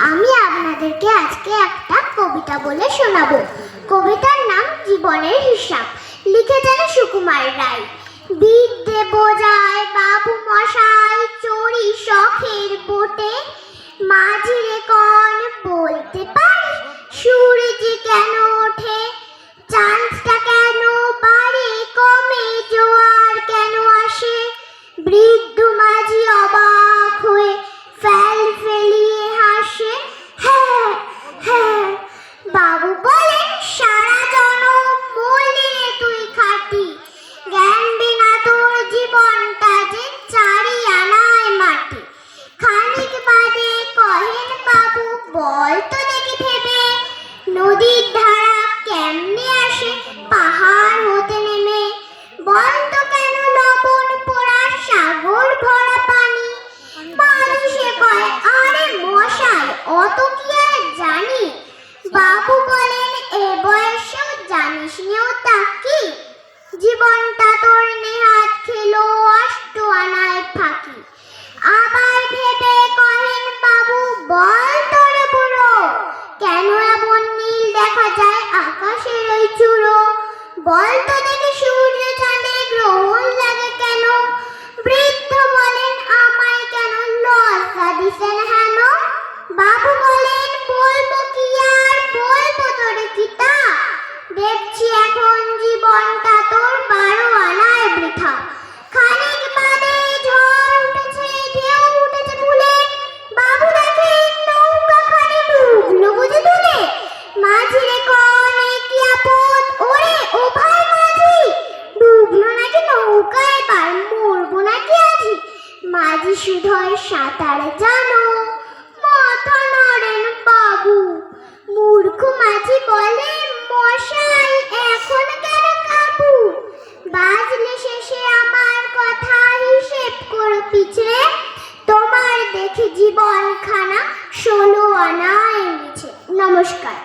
আমি আপনাদেরকে আজকে একটা কবিতা বলে শোনাবো। কবিতার নাম জীবনের হিসাব, লিখেছেন সুকুমার রায়। বিদ্যে বোঝায় বাবু মশাই চড়ি শখের বোটে, মাঝিরে কন বলতে পারি সূর্য কেন ওঠে, চাঁদটা কেন বাড়ে কমে, জোয়ার কেন আসে। বৃদ্ধ মাঝি অবাক হয়ে ফেল ফেলিয়ে হাসে। হ্যাঁ হ্যাঁ, বাবু বলেন সারা জনম মরলি রে তুই খাটি, জ্ঞান বিনা তোর জীবনটা যে চারি আনায় মাটি। খানিক বাদে কহেন বাবু বল তো দেখি ভেবে, নদীর ধারা কেমনে আসে পাহাড় হতে নেমে। বন্ধ কেন লবণ পোড়া সাগর ভরা পানি, মানুষে কয় আরে মশাই অত কি আর জানি। বাবু বলেন এ বয়সেও জানিস নিও তা কি, জীবনটা তোর নেহাত খেলো অষ্ট আনায় ফাঁকি। আবার ভেবে কহেন বাবু বল তোরে বুড়ো, কেন এমন নীল দেখা যায় আকাশের ওই চূড়ো। বল তো দেখি সূর্য চাঁদে গ্রহণ লাগে কেন, বৃদ্ধ বলেন আমায় কেন লজ্জা দিছেন হেন। বাবু বলেন বলবো কি আর বলবো তোরে কি তা, দেখছি এখন জীবনটা তোর 12 আনায় বৃথা। খানিক বাদে ঝড় উঠেছে ঢেউ উঠেছে ফুলে, বাবু দেখেন নৌকা খানি ডুবলো বুঝি তুলে। মাঝিরে কনে কি আপদ ওরে ও ভাই মাঝি, ডুবলো নাকি নৌকা এবার মরবো নাকি আজি। মাঝি শুধয় সাঁতার জানো, মাথা নাড়েন বাবু। মূর্খ মাঝি বলে মশাই এখন কেন কাবু, বাজলে শেষে আমার কথা হিসেব করো পিছে, তোমার দেখে জীবন খানা 16 আনায় মিছে। নমস্কার।